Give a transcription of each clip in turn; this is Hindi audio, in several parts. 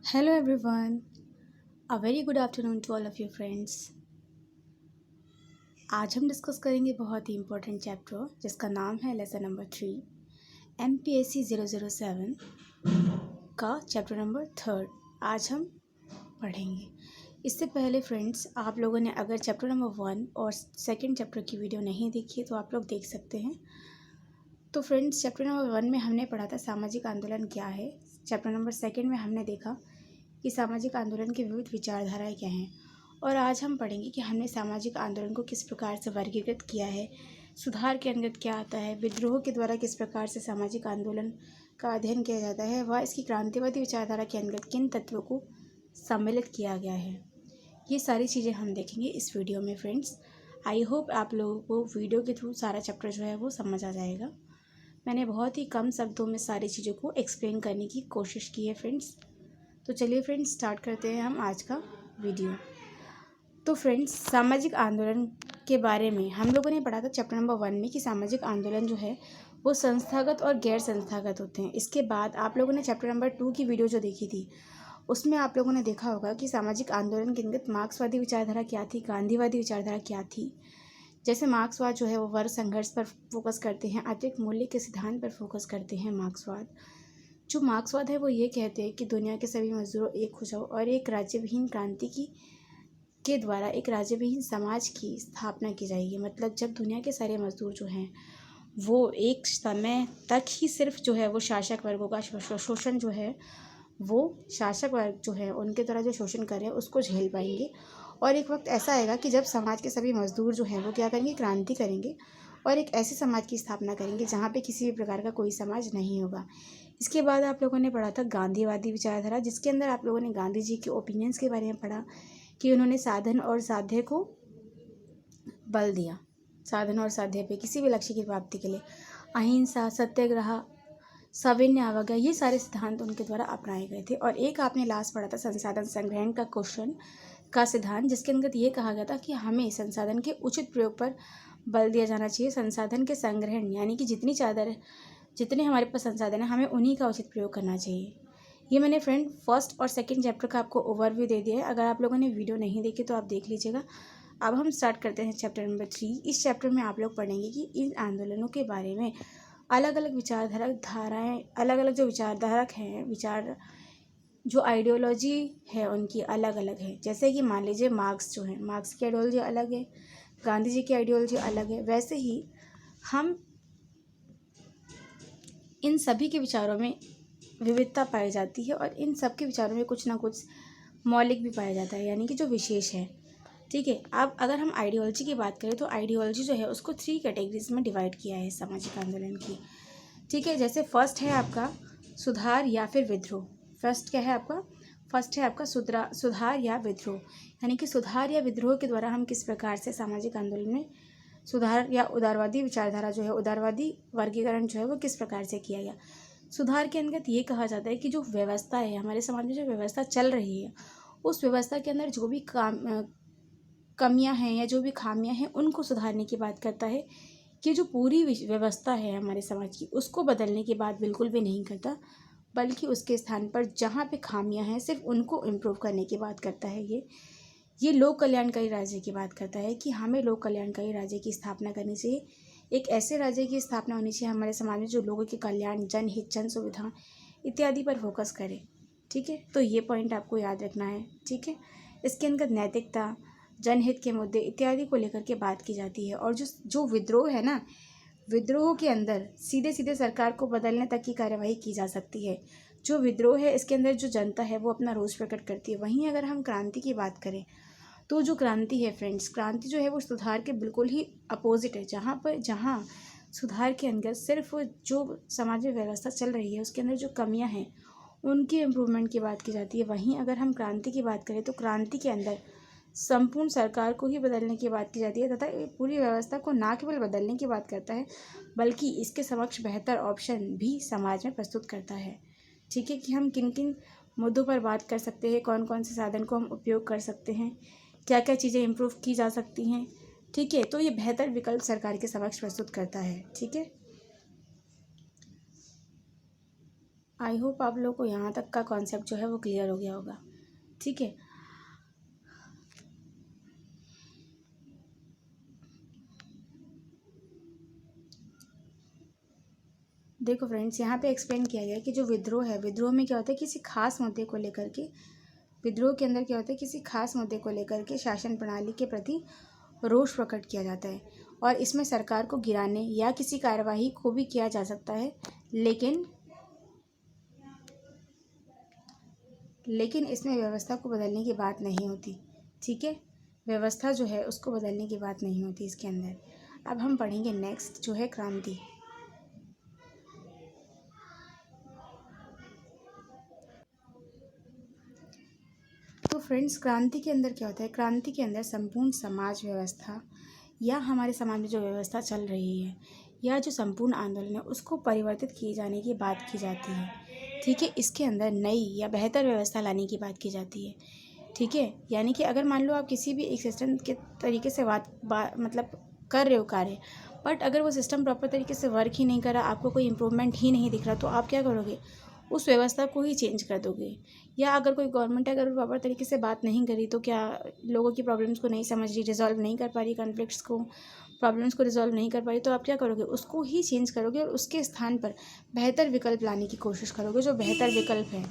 Hello everyone, a very good afternoon to all of you friends। आज हम डिस्कस करेंगे बहुत ही इम्पोर्टेंट चैप्टर जिसका नाम है लेसन नंबर 3 MPSC 007 का चैप्टर नंबर 3 आज हम पढ़ेंगे। इससे पहले फ्रेंड्स, आप लोगों ने अगर चैप्टर नंबर 1 और सेकंड चैप्टर की वीडियो नहीं देखी है तो आप लोग देख सकते हैं। तो फ्रेंड्स, चैप्टर नंबर 1 में हमने पढ़ा था सामाजिक आंदोलन क्या है। चैप्टर नंबर 2 में हमने देखा कि सामाजिक आंदोलन की विविध विचारधाराएं क्या हैं, और आज हम पढ़ेंगे कि हमने सामाजिक आंदोलन को किस प्रकार से वर्गीकृत किया है, सुधार के अंतर्गत क्या आता है, विद्रोह के द्वारा किस प्रकार से सामाजिक आंदोलन का अध्ययन किया जाता है, वह इसकी क्रांतिवादी विचारधारा के अंतर्गत किन तत्वों को सम्मिलित किया गया है। ये सारी चीज़ें हम देखेंगे इस वीडियो में फ्रेंड्स। आई होप आप लोगों को वीडियो के थ्रू सारा चैप्टर जो है वो समझ आ जाएगा। मैंने बहुत ही कम शब्दों में सारी चीज़ों को एक्सप्लेन करने की कोशिश की है फ्रेंड्स। तो चलिए फ्रेंड्स, स्टार्ट करते हैं हम आज का वीडियो। तो फ्रेंड्स, सामाजिक आंदोलन के बारे में हम लोगों ने पढ़ा था चैप्टर नंबर 1 में कि सामाजिक आंदोलन जो है वो संस्थागत और गैर संस्थागत होते हैं। इसके बाद आप लोगों ने चैप्टर नंबर 2 की वीडियो जो देखी थी उसमें आप लोगों ने देखा होगा कि सामाजिक आंदोलन के अंतर्गत मार्क्सवादी विचारधारा क्या थी, गांधीवादी विचारधारा क्या थी। जैसे मार्क्सवाद जो है वो वर्ग संघर्ष पर फोकस करते हैं, अतिरिक्त मूल्य के सिद्धांत पर फोकस करते हैं। जो मार्क्सवाद है वो ये कहते हैं कि दुनिया के सभी मजदूरों एक हो जाओ और एक राज्यविहीन क्रांति की के द्वारा एक राज्यविहीन समाज की स्थापना की जाएगी। मतलब जब दुनिया के सारे मजदूर जो हैं वो एक समय तक ही सिर्फ जो है वो शासक वर्गों का शोषण जो है वो शासक वर्ग जो है उनके द्वारा जो शोषण कर रहे हैं उसको झेल पाएंगे। और एक वक्त ऐसा आएगा कि जब समाज के सभी मजदूर जो हैं वो क्या करेंगे, क्रांति करेंगे और एक ऐसे समाज की स्थापना करेंगे जहाँ पे किसी भी प्रकार का कोई समाज नहीं होगा। इसके बाद आप लोगों ने पढ़ा था गांधीवादी विचारधारा, जिसके अंदर आप लोगों ने गांधी जी के ओपिनियंस के बारे में पढ़ा कि उन्होंने साधन और साध्य को बल दिया। साधन और साध्य पे किसी भी लक्ष्य की प्राप्ति के लिए अहिंसा, सत्याग्रह, सविनय अवज्ञा, ये सारे सिद्धांत उनके द्वारा अपनाए गए थे। और एक आपने लास्ट पढ़ा था संसाधन संग्रहण का क्वेश्चन का सिद्धांत, जिसके अंतर्गत ये कहा गया था कि हमें संसाधन के उचित प्रयोग पर बल दिया जाना चाहिए। संसाधन के संग्रहण यानी कि जितने हमारे पास संसाधन है हमें उन्हीं का उचित प्रयोग करना चाहिए। ये मैंने फ्रेंड फर्स्ट और सेकंड चैप्टर का आपको ओवरव्यू दे दिया है। अगर आप लोगों ने वीडियो नहीं देखी तो आप देख लीजिएगा। अब हम स्टार्ट करते हैं चैप्टर नंबर 3। इस चैप्टर में आप लोग पढ़ेंगे कि इन आंदोलनों के बारे में अलग अलग धाराएं, अलग अलग जो विचारधारक हैं, विचार जो आइडियोलॉजी है उनकी अलग अलग है। जैसे कि मान लीजिए मार्क्स जो है, मार्क्स की आइडियोलॉजी अलग है, गांधी जी की आइडियोलॉजी अलग है। वैसे ही हम इन सभी के विचारों में विविधता पाई जाती है और इन सब के विचारों में कुछ ना कुछ मौलिक भी पाया जाता है, यानी कि जो विशेष है। ठीक है, अब अगर हम आइडियोलॉजी की बात करें तो आइडियोलॉजी जो है उसको 3 कैटेगरीज में डिवाइड किया है सामाजिक आंदोलन की। ठीक है, जैसे फर्स्ट है आपका सुधार या फिर विद्रोह। फर्स्ट है आपका सुधार या विद्रोह, यानी कि सुधार या विद्रोह के द्वारा हम किस प्रकार से सामाजिक आंदोलन में सुधार या उदारवादी विचारधारा जो है, उदारवादी वर्गीकरण जो है वो किस प्रकार से किया गया। सुधार के अंतर्गत ये कहा जाता है कि जो व्यवस्था है हमारे समाज में, जो व्यवस्था चल रही है उस व्यवस्था के अंदर जो भी कमियां हैं या जो भी खामियां हैं उनको सुधारने की बात करता है। कि जो पूरी व्यवस्था है हमारे समाज की उसको बदलने की बात बिल्कुल भी नहीं करता, बल्कि उसके स्थान पर जहाँ पे खामियां हैं सिर्फ उनको इम्प्रूव करने की बात करता है। ये लोक कल्याणकारी राज्य की बात करता है कि हमें लोक कल्याणकारी राज्य की स्थापना करनी चाहिए। एक ऐसे राज्य की स्थापना होनी चाहिए हमारे समाज में जो लोगों के कल्याण, जनहित, जन सुविधा इत्यादि पर फोकस करे। ठीक है, तो ये पॉइंट आपको याद रखना है। ठीक है, इसके अंतर्गत नैतिकता, जनहित के मुद्दे इत्यादि को लेकर के बात की जाती है। और जो विद्रोह है ना, विद्रोह के अंदर सीधे सीधे सरकार को बदलने तक की कार्यवाही की जा सकती है। जो विद्रोह है इसके अंदर जो जनता है वो अपना रोष प्रकट करती है। वहीं अगर हम क्रांति की बात करें तो जो क्रांति है फ्रेंड्स, क्रांति जो है वो सुधार के बिल्कुल ही अपोजिट है। जहाँ सुधार के अंदर सिर्फ जो समाज में व्यवस्था चल रही है उसके अंदर जो कमियां हैं उनकी इम्प्रूवमेंट की बात की जाती है। वहीं अगर हम क्रांति की बात करें तो क्रांति के अंदर संपूर्ण सरकार को ही बदलने की बात की जाती है तथा पूरी व्यवस्था को ना केवल बदलने की बात करता है बल्कि इसके समक्ष बेहतर ऑप्शन भी समाज में प्रस्तुत करता है। ठीक है, कि हम किन किन मुद्दों पर बात कर सकते हैं, कौन कौन से साधन को हम उपयोग कर सकते हैं, क्या क्या चीज़ें इम्प्रूव की जा सकती हैं। ठीक है, तो ये बेहतर विकल्प सरकार के समक्ष प्रस्तुत करता है। ठीक है, आई होप आप लोग को यहाँ तक का कॉन्सेप्ट जो है वो क्लियर हो गया होगा। ठीक है, देखो फ्रेंड्स, यहाँ पे एक्सप्लेन किया गया है कि जो विद्रोह है, विद्रोह में क्या होता है, किसी खास मुद्दे को लेकर के, विद्रोह के अंदर क्या होता है, किसी खास मुद्दे को लेकर के शासन प्रणाली के प्रति रोष प्रकट किया जाता है और इसमें सरकार को गिराने या किसी कार्यवाही को भी किया जा सकता है, लेकिन इसमें व्यवस्था को बदलने की बात नहीं होती। ठीक है, व्यवस्था जो है उसको बदलने की बात नहीं होती इसके अंदर। अब हम पढ़ेंगे नेक्स्ट जो है क्रांति। तो फ्रेंड्स, क्रांति के अंदर क्या होता है, क्रांति के अंदर संपूर्ण समाज व्यवस्था या हमारे समाज में जो व्यवस्था चल रही है या जो संपूर्ण आंदोलन है उसको परिवर्तित किए जाने की बात की जाती है। ठीक है, इसके अंदर नई या बेहतर व्यवस्था लाने की बात की जाती है। ठीक है, यानी कि अगर मान लो आप किसी भी एक सिस्टम के तरीके से मतलब कर रहे हो कार्य, बट अगर वो सिस्टम प्रॉपर तरीके से वर्क ही नहीं कर रहा, आपको कोई इम्प्रूवमेंट ही नहीं दिख रहा, तो आप क्या करोगे, उस व्यवस्था को ही चेंज कर दोगे। या अगर कोई गवर्नमेंट अगर प्रॉपर तरीके से बात नहीं करी तो क्या लोगों की प्रॉब्लम्स को नहीं समझ रही, रिजॉल्व नहीं कर पा रही, कॉन्फ्लिक्ट्स को, प्रॉब्लम्स को रिजॉल्व नहीं कर पा रही, तो आप क्या करोगे, उसको ही चेंज करोगे और उसके स्थान पर बेहतर विकल्प लाने की कोशिश करोगे, जो बेहतर विकल्प है।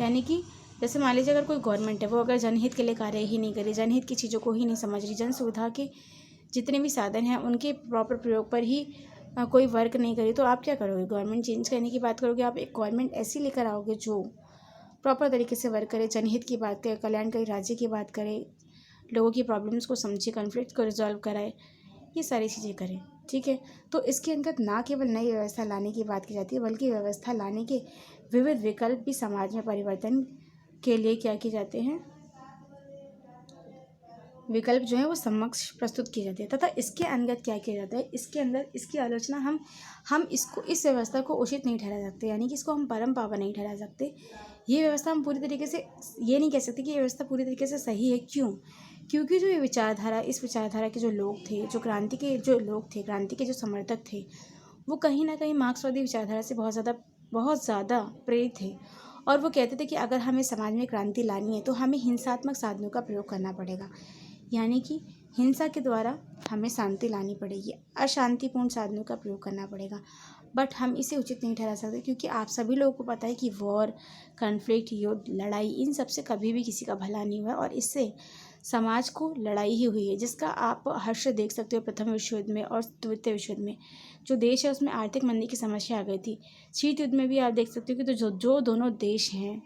यानी कि जैसे मान लीजिए अगर कोई गवर्नमेंट है वो अगर जनहित के लिए कार्य ही नहीं करी, जनहित की चीज़ों को ही नहीं समझ रही, जन सुविधा के जितने भी साधन हैं उनके प्रॉपर प्रयोग पर ही कोई वर्क नहीं करी, तो आप क्या करोगे, गवर्नमेंट चेंज करने की बात करोगे। आप एक गवर्नमेंट ऐसी लेकर आओगे जो प्रॉपर तरीके से वर्क करे, जनहित की बात करे, कल्याणकारी राज्य की बात करे, लोगों की प्रॉब्लम्स को समझे, कॉन्फ्लिक्ट को रिजॉल्व कराए, ये सारी चीज़ें करें। ठीक है, तो इसके अंदर ना केवल नई व्यवस्था लाने की बात की जाती है बल्कि व्यवस्था लाने के विविध विकल्प भी समाज में परिवर्तन के लिए क्या किए जाते हैं, विकल्प जो है वो समक्ष प्रस्तुत किए जाते हैं। तथा इसके अंतर्गत क्या किया जाता है, इसके अंदर इसकी आलोचना हम इसको, इस व्यवस्था को उचित नहीं ठहरा सकते, यानी कि इसको हम परम पावन नहीं ठहरा सकते। ये व्यवस्था हम पूरी तरीके से ये नहीं कह सकते कि ये व्यवस्था पूरी तरीके से सही है। क्यों? क्योंकि जो ये विचारधारा, इस विचारधारा के जो लोग थे, जो क्रांति के जो लोग थे, क्रांति के जो समर्थक थे, वो कहीं ना कहीं मार्क्सवादी विचारधारा से बहुत ज़्यादा प्रेरित थे और वो कहते थे कि अगर हमें समाज में क्रांति लानी है तो हमें हिंसात्मक साधनों का प्रयोग करना पड़ेगा, यानी कि हिंसा के द्वारा हमें शांति लानी पड़ेगी, अशांतिपूर्ण साधनों का प्रयोग करना पड़ेगा। बट हम इसे उचित नहीं ठहरा सकते क्योंकि आप सभी लोगों को पता है कि वॉर, कॉन्फ्लिक्ट, युद्ध, लड़ाई, इन सब से कभी भी किसी का भला नहीं हुआ और इससे समाज को लड़ाई ही हुई है, जिसका आप हर्ष देख सकते हो। प्रथम विश्व युद्ध में और द्वितीय विश्व युद्ध में जो देश है उसमें आर्थिक मंदी की समस्या आ गई थी। शीत युद्ध में भी आप देख सकते हो कि तो जो दोनों देश हैं,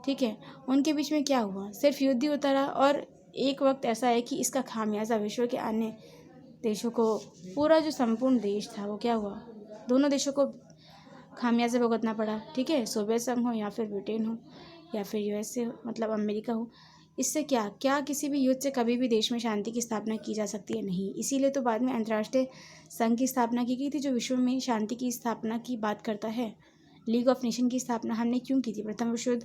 ठीक है, उनके बीच में क्या हुआ, सिर्फ युद्ध ही होता रहा और एक वक्त ऐसा है कि इसका खामियाजा विश्व के अन्य देशों को, पूरा जो संपूर्ण देश था वो क्या हुआ, दोनों देशों को खामियाजा भुगतना पड़ा। ठीक है, सोवियत संघ हो या फिर ब्रिटेन हो या फिर यूएसए हो, मतलब अमेरिका हो। इससे क्या किसी भी युद्ध से कभी भी देश में शांति की स्थापना की जा सकती है? नहीं। इसीलिए तो बाद में अंतर्राष्ट्रीय संघ की स्थापना की गई थी जो विश्व में शांति की स्थापना की बात करता है। लीग ऑफ नेशन की स्थापना हमने क्यों की थी? प्रथम विश्व युद्ध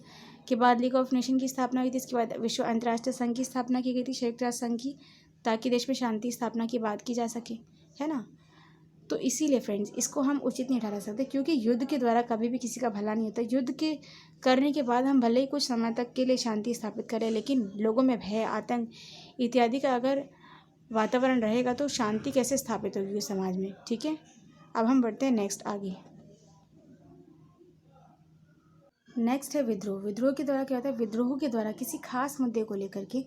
के बाद लीग ऑफ नेशन की स्थापना हुई थी, इसके बाद विश्व अंतर्राष्ट्रीय संघ की स्थापना की गई थी, संयुक्त राष्ट्र संघ की, ताकि देश में शांति स्थापना की बात की जा सके, है ना। तो इसीलिए फ्रेंड्स, इसको हम उचित नहीं ठहरा सकते क्योंकि युद्ध के द्वारा कभी भी किसी का भला नहीं होता। युद्ध के करने के बाद हम भले ही कुछ समय तक के लिए शांति स्थापित करें, लेकिन लोगों में भय, आतंक इत्यादि का अगर वातावरण रहेगा तो शांति कैसे स्थापित होगी उस समाज में। ठीक है, अब हम बढ़ते हैं नेक्स्ट आगे। नेक्स्ट है विद्रोह। विद्रोह के द्वारा क्या होता है? विद्रोह के द्वारा किसी खास मुद्दे को लेकर के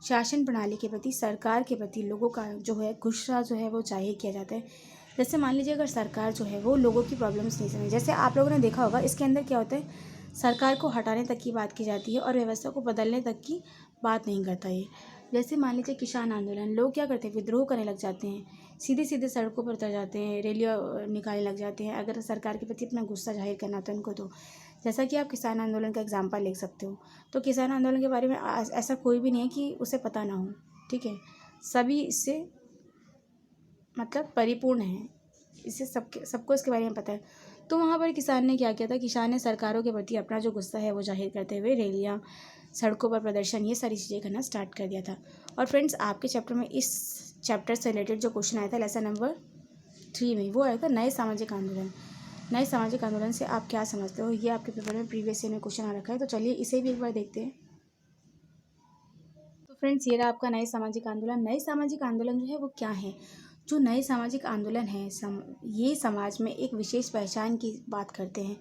शासन प्रणाली के प्रति, सरकार के प्रति लोगों का जो है गुस्सा जो है वो जाहिर किया जाता है। जैसे मान लीजिए अगर सरकार जो है वो लोगों की प्रॉब्लम्स नहीं समझे, जैसे आप लोगों ने देखा होगा इसके अंदर क्या होता है, सरकार को हटाने तक की बात की जाती है और व्यवस्था को बदलने तक की बात नहीं करता ये। जैसे मान लीजिए किसान आंदोलन, लोग क्या करते हैं, विद्रोह करने लग जाते हैं, सीधे सीधे सड़कों पर उतर जाते हैं, रैलियाँ निकालने लग जाते हैं अगर सरकार के प्रति अपना गुस्सा जाहिर करना होता है उनको। तो जैसा कि आप किसान आंदोलन का एग्जाम्पल ले सकते हो, तो किसान आंदोलन के बारे में ऐसा कोई भी नहीं है कि उसे पता ना हो। ठीक है, सभी इससे मतलब परिपूर्ण है, इससे सबको इसके बारे में पता है। तो वहाँ पर किसान ने क्या किया था, किसान ने सरकारों के प्रति अपना जो गुस्सा है वो जाहिर करते हुए रैलियाँ, सड़कों पर प्रदर्शन, ये सारी चीज़ें करना स्टार्ट कर दिया था। और फ्रेंड्स, आपके चैप्टर में, इस चैप्टर से रिलेटेड जो क्वेश्चन आया था लेसन नंबर 3 में, वो आया था नए सामाजिक आंदोलन। नए सामाजिक आंदोलन से आप क्या समझते हो, ये आपके पेपर में प्रीवियस ईयर में क्वेश्चन आ रखा है। तो चलिए इसे भी एक बार देखते हैं। तो फ्रेंड्स, ये रहा आपका नए सामाजिक आंदोलन। नए सामाजिक आंदोलन जो है वो क्या है? जो नए सामाजिक आंदोलन है ये समाज में एक विशेष पहचान की बात करते हैं।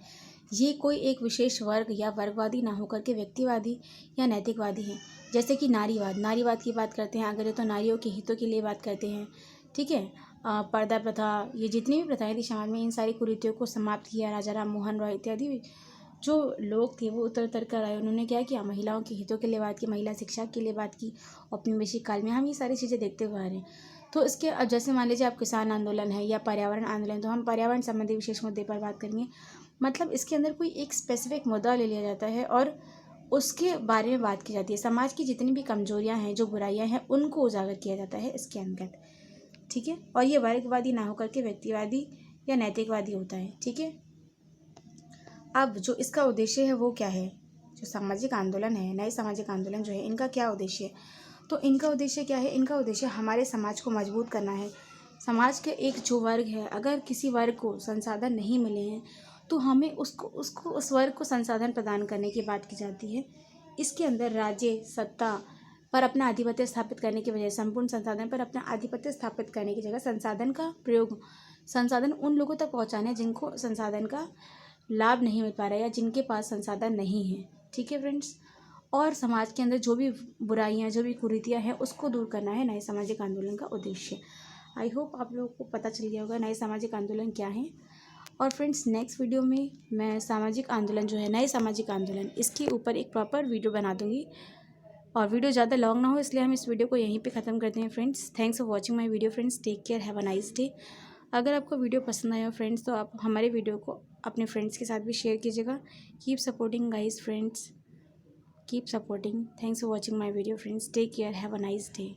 ये कोई एक विशेष वर्ग या वर्गवादी ना होकर के व्यक्तिवादी या नैतिकवादी हैं। जैसे कि नारीवाद की बात करते हैं अगर, तो नारियों के हितों के लिए बात करते हैं। ठीक है। पर्दा प्रथा, ये जितनी भी प्रथाएं थी समाज में, इन सारी कुरीतियों को समाप्त किया। राजा राम मोहन रॉय इत्यादि जो लोग थे वो उतर कर आए। उन्होंने क्या किया? महिलाओं के हितों के लिए बात की, महिला शिक्षा के लिए बात की। औपनिवेशिक काल में हम ये सारी चीज़ें देखते हुए आ रहे हैं। तो इसके अब जैसे मान लीजिए आप किसान आंदोलन है या पर्यावरण आंदोलन, तो हम पर्यावरण संबंधी विशेष मुद्दे पर बात करेंगे। मतलब इसके अंदर कोई एक स्पेसिफिक मुद्दा ले लिया जाता है और उसके बारे में बात की जाती है। समाज की जितनी भी कमजोरियां हैं, जो बुराइयां हैं, उनको उजागर किया जाता है इसके अंतर्गत। ठीक है। और ये वर्गवादी ना होकर के व्यक्तिवादी या नैतिकवादी होता है। ठीक है। अब जो इसका उद्देश्य है वो क्या है? जो सामाजिक आंदोलन है, नए सामाजिक आंदोलन जो है, इनका क्या उद्देश्य है? तो इनका उद्देश्य क्या है? इनका उद्देश्य हमारे समाज को मजबूत करना है। समाज के एक जो वर्ग है, अगर किसी वर्ग को संसाधन नहीं मिले हैं तो हमें उस वर्ग को संसाधन प्रदान करने की बात की जाती है। इसके अंदर राज्य सत्ता पर अपना आधिपत्य स्थापित करने की बजाय संपूर्ण संसाधन पर अपना आधिपत्य स्थापित करने की जगह संसाधन का प्रयोग, संसाधन उन लोगों तक पहुंचाने जिनको संसाधन का लाभ नहीं मिल पा रहा है या जिनके पास संसाधन नहीं है। ठीक है फ्रेंड्स। और समाज के अंदर जो भी बुराइयां, जो भी कुरीतियां हैं, उसको दूर करना है नए सामाजिक आंदोलन का उद्देश्य। आई होप आप लोगों को पता चल गया होगा नए सामाजिक आंदोलन क्या है। और फ्रेंड्स, नेक्स्ट वीडियो में मैं सामाजिक आंदोलन जो है, नए सामाजिक आंदोलन, इसके ऊपर एक प्रॉपर वीडियो बना दूंगी। और वीडियो ज़्यादा लॉन्ग ना हो इसलिए हम इस वीडियो को यहीं पे ख़त्म करते हैं friends. Thanks for watching my video friends. Take care, have a nice day. अगर आपको वीडियो पसंद आया फ्रेंड्स तो आप हमारे वीडियो को अपने फ्रेंड्स के साथ भी शेयर कीजिएगा। Keep supporting guys friends, keep supporting. Thanks for watching my video friends. Take care, have a nice day.